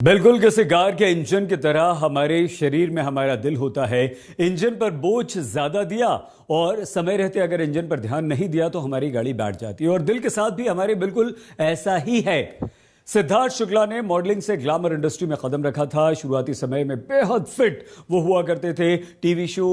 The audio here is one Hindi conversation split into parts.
बिल्कुल किसी कार के इंजन की तरह हमारे शरीर में हमारा दिल होता है। इंजन पर बोझ ज्यादा दिया और समय रहते अगर इंजन पर ध्यान नहीं दिया तो हमारी गाड़ी बैठ जाती है। और दिल के साथ भी हमारे बिल्कुल ऐसा ही है। सिद्धार्थ शुक्ला ने मॉडलिंग से ग्लैमर इंडस्ट्री में कदम रखा था। शुरुआती समय में बेहद फिट वो हुआ करते थे। टीवी शो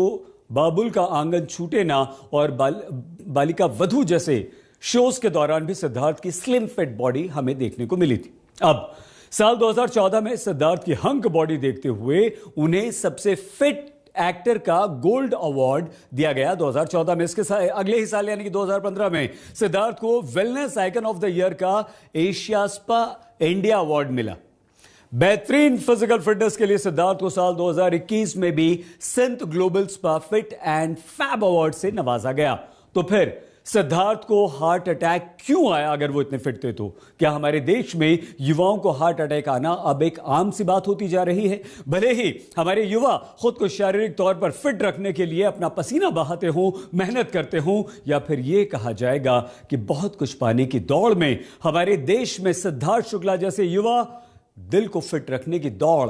बाबुल का आंगन छूटे ना और बालिका वधू जैसे शोज के दौरान भी सिद्धार्थ की स्लिम फिट बॉडी हमें देखने को मिली थी। अब साल 2014 में सिद्धार्थ की हंक बॉडी देखते हुए उन्हें सबसे फिट एक्टर का गोल्ड अवार्ड दिया गया 2014 में। इसके अगले ही साल यानी कि 2015 में सिद्धार्थ को wellness icon of the year का एशिया स्पा इंडिया अवार्ड मिला। बेहतरीन फिजिकल फिटनेस के लिए सिद्धार्थ को साल 2021 में भी synth global spa fit and fab award से नवाजा गया। तो फिर सिद्धार्थ को हार्ट अटैक क्यों आया? अगर वो इतने फिट थे तो क्या हमारे देश में युवाओं को हार्ट अटैक आना अब एक आम सी बात होती जा रही है? भले ही हमारे युवा खुद को शारीरिक तौर पर फिट रखने के लिए अपना पसीना बहाते हों, मेहनत करते हों, या फिर यह कहा जाएगा कि बहुत कुछ पाने की दौड़ में हमारे देश में सिद्धार्थ शुक्ला जैसे युवा दिल को फिट रखने की दौड़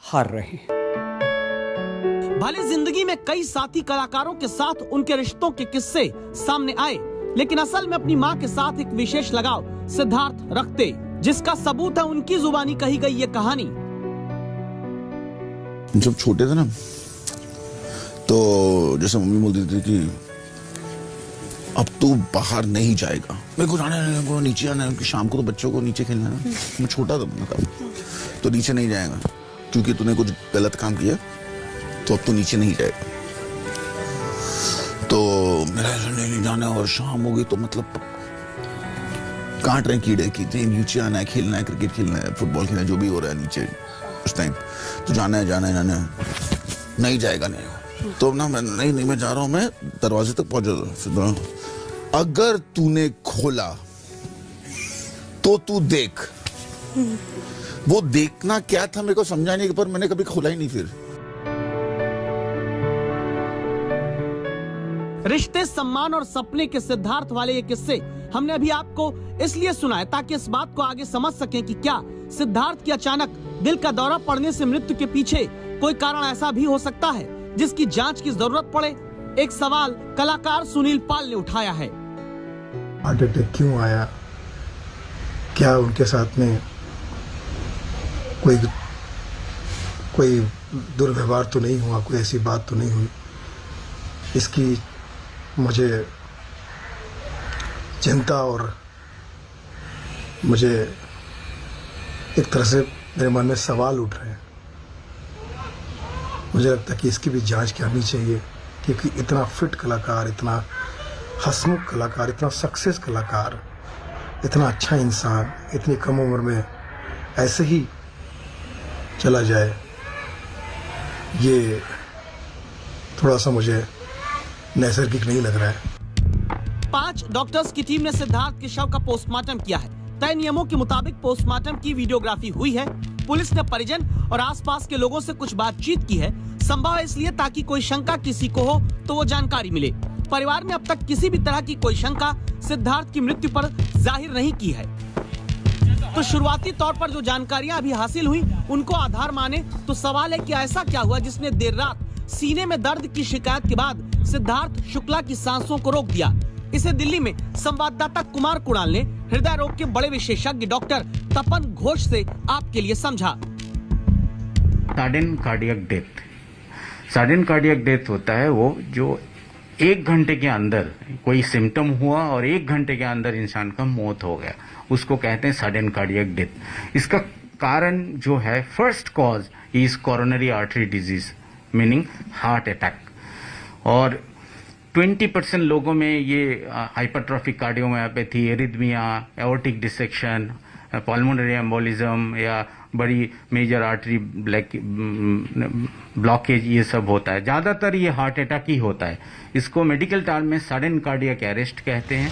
हार रहे हैं। भले जिंदगी में कई साथी कलाकारों के साथ उनके रिश्तों के किस्से सामने आए, लेकिन असल में अपनी मां के साथ एक विशेष लगाव सिद्धार्थ रखते, जिसका सबूत है उनकी जुबानी कही गई ये कहानी। जब छोटे थे ना तो जैसे मम्मी बोलती थी कि अब तू बाहर नहीं जाएगा, मेरे को जाना है, को नीचे आना है, शाम को तो बच्चों को नीचे खेलना है। मैं छोटा था तो नीचे नहीं जाएगा क्योंकि तूने कुछ गलत काम किया, तो अब तो नीचे नहीं जाएगा। तो मेरा नहीं जाना और शाम हो गई तो मतलब काट रहे कीड़े की थे, नीचे आना है, खेलना है, क्रिकेट खेलना है, फुटबॉल खेलना है, जो भी हो रहा है नीचे उस टाइम तो जाना है, नहीं जाएगा नहीं। तो ना मैं मैं जा रहा हूँ, मैं दरवाजे तक पहुंचा। अगर तूने खोला तो तू देख। वो देखना क्या था मेरे को समझा नहीं, पर मैंने कभी खोला ही नहीं। फिर रिश्ते, सम्मान और सपने के सिद्धार्थ वाले ये किस्से हमने अभी आपको इसलिए सुनाए ताकि इस बात को आगे समझ सकें कि क्या सिद्धार्थ की अचानक दिल का दौरा पड़ने से मृत्यु के पीछे कोई कारण ऐसा भी हो सकता है जिसकी जांच की जरूरत पड़े। एक सवाल कलाकार सुनील पाल ने उठाया है। हार्ट अटैक क्यों आया? क्या उनके साथ में कोई दुर्व्यवहार तो नहीं हुआ, कोई ऐसी बात तो नहीं हुई? इसकी मुझे चिंता और मुझे एक तरह से मेरे मन में सवाल उठ रहे हैं। मुझे लगता है कि इसकी भी जांच करनी चाहिए, क्योंकि इतना फिट कलाकार, इतना हंसमुख कलाकार, इतना सक्सेस कलाकार, इतना अच्छा इंसान इतनी कम उम्र में ऐसे ही चला जाए, ये थोड़ा सा मुझे नैसर्गिक नहीं लग रहा है। 5 डॉक्टर्स की टीम ने सिद्धार्थ के शव का पोस्टमार्टम किया है। तय नियमों के मुताबिक पोस्टमार्टम की वीडियोग्राफी हुई है। पुलिस ने परिजन और आसपास के लोगों से कुछ बातचीत की है। संभव है इसलिए ताकि कोई शंका किसी को हो तो वो जानकारी मिले। परिवार ने अब तक किसी भी तरह की कोई शंका सिद्धार्थ की मृत्यु पर जाहिर नहीं की है। तो शुरुआती तौर पर जो जानकारियां अभी हासिल हुई उनको आधार माने तो सवाल है कि ऐसा क्या हुआ जिसने देर रात सीने में दर्द की शिकायत के बाद सिद्धार्थ शुक्ला की सांसों को रोक दिया। इसे दिल्ली में संवाददाता कुमार कुणाल ने हृदय रोग के बड़े विशेषज्ञ डॉक्टर तपन घोष से आपके लिए समझा। Sudden cardiac death, sudden cardiac death होता है वो जो 1 घंटे के अंदर कोई सिम्टम हुआ और 1 घंटे के अंदर इंसान का मौत हो गया, उसको कहते हैं सडन कार्डियक डेथ। इसका कारण जो है, first cause is coronary artery disease meaning heart attack. और 20% लोगों में ये hypertrophic cardiomyopathy, arrhythmia, aortic dissection, pulmonary embolism या बड़ी मेजर आर्टरी ब्लॉकेज ये सब होता है। ज्यादातर ये हार्ट अटैक ही होता है। इसको मेडिकल टर्म में सडन कार्डियक अरेस्ट कहते हैं।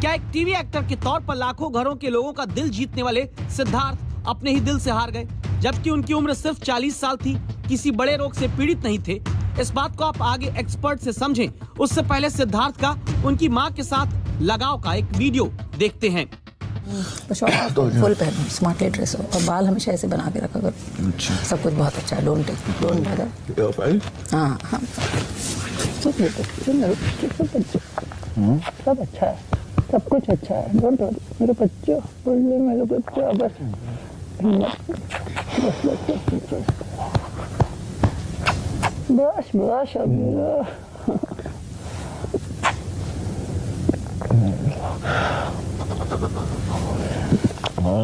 क्या एक टीवी एक्टर के तौर पर लाखों घरों के लोगों का दिल जीतने वाले सिद्धार्थ अपने ही दिल से हार गए, जबकि उनकी उम्र सिर्फ 40 साल थी, किसी बड़े रोग से पीड़ित नहीं थे? इस बात को आप आगे एक्सपर्ट से समझें, उससे पहले सिद्धार्थ का उनकी मां के साथ लगाव का एक वीडियो देखते हैं। तो शॉर्ट फुल पहनो, स्मार्टली ड्रेस हो और बाल हमेशा ऐसे बना के रखा करो। सब कुछ बहुत अच्छा है, डोंट बॉदर। हाँ हाँ सब अच्छा है, सब कुछ अच्छा है, डोंट वरी मेरे बच्चों, मेरे बच्चों, बस बस अब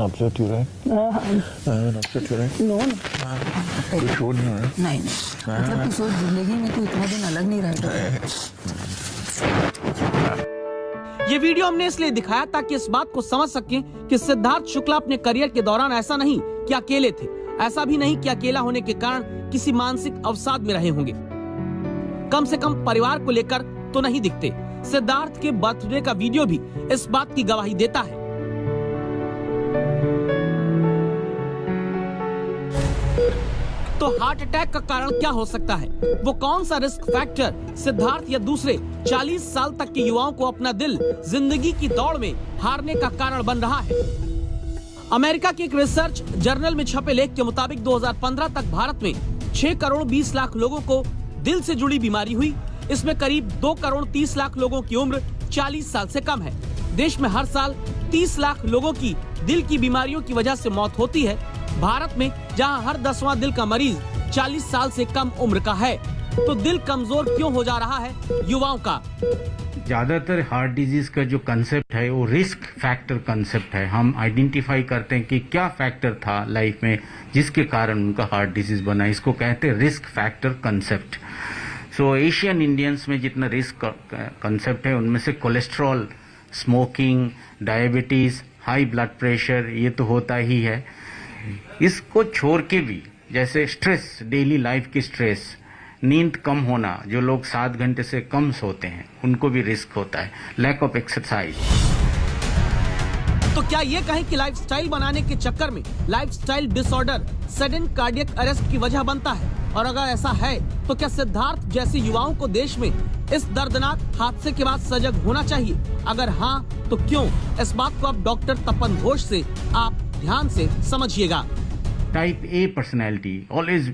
upset you, right? Upset you, right? No You showed me, right? नहीं मतलब तू सोच जिंदगी में तू इतना दिन अलग नहीं रहेगा। ये वीडियो हमने इसलिए दिखाया ताकि इस बात को समझ सकें कि सिद्धार्थ शुक्ला अपने करियर के दौरान ऐसा नहीं कि अकेले थे, ऐसा भी नहीं कि अकेला होने के कारण किसी मानसिक अवसाद में रहे होंगे। कम से कम परिवार को लेकर तो नहीं दिखते। सिद्धार्थ के बर्थडे का वीडियो भी इस बात की गवाही देता है। तो हार्ट अटैक का कारण क्या हो सकता है? वो कौन सा रिस्क फैक्टर सिद्धार्थ या दूसरे 40 साल तक के युवाओं को अपना दिल जिंदगी की दौड़ में हारने का कारण बन रहा है? अमेरिका के एक रिसर्च जर्नल में छपे लेख के मुताबिक 2015 तक भारत में 6 करोड़ 20 लाख लोगों को दिल से जुड़ी बीमारी हुई। इसमें करीब 2 करोड़ 30 लाख लोगों की उम्र 40 साल से कम है। देश में हर साल 30 लाख लोगों की दिल की बीमारियों की वजह से मौत होती है। भारत में जहां हर 10वां दिल का मरीज 40 साल से कम उम्र का है, तो दिल कमजोर क्यों हो जा रहा है युवाओं का? ज्यादातर हार्ट डिजीज का जो कंसेप्ट है वो रिस्क फैक्टर कंसेप्ट है। हम आइडेंटिफाई करते हैं कि क्या फैक्टर था लाइफ में जिसके कारण उनका हार्ट डिजीज बना, इसको कहते हैं रिस्क फैक्टर कंसेप्ट। सो एशियन इंडियंस में जितना रिस्क कंसेप्ट है उनमें से cholesterol, smoking, diabetes, high blood pressure ये तो होता ही है। इसको छोड़ के भी जैसे स्ट्रेस, डेली लाइफ की स्ट्रेस, नींद कम होना, जो लोग 7 घंटे से कम सोते हैं उनको भी रिस्क होता है, लैक ऑफ एक्सरसाइज। तो क्या ये कहें कि लाइफस्टाइल बनाने के चक्कर में lifestyle disorder sudden cardiac arrest की वजह बनता है? और अगर ऐसा है तो क्या सिद्धार्थ जैसे युवाओं को देश में इस दर्दनाक हादसे के बाद सजग होना चाहिए? अगर हाँ तो क्यों? इस बात को अब डॉक्टर तपन घोष से आप ध्यान से समझिएगा। Type A personality, always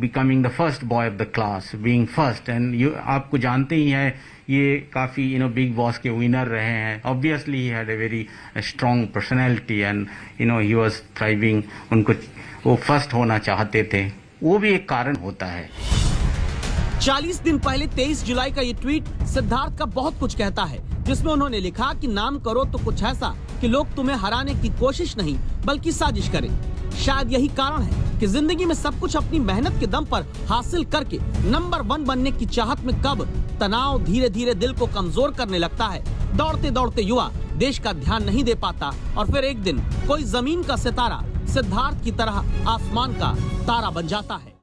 becoming the first boy of the class, being first, and आपको जानते ही हैं ये काफी बिग बॉस के विनर रहे हैं। Obviously he had a very strong personality and he was thriving, उनको वो फर्स्ट होना चाहते थे, वो भी एक कारण होता है। 40 दिन पहले 23 जुलाई का ये ट्वीट सिद्धार्थ का बहुत कुछ कहता है, जिसमें उन्होंने लिखा कि नाम करो तो कुछ ऐसा कि लोग तुम्हें हराने की कोशिश नहीं बल्कि साजिश करें। शायद यही कारण है कि जिंदगी में सब कुछ अपनी मेहनत के दम पर हासिल करके नंबर 1 बनने की चाहत में कब तनाव धीरे धीरे दिल को कमजोर करने लगता है। दौड़ते दौड़ते युवा देश का ध्यान नहीं दे पाता और फिर एक दिन कोई जमीन का सितारा सिद्धार्थ की तरह आसमान का तारा बन जाता है।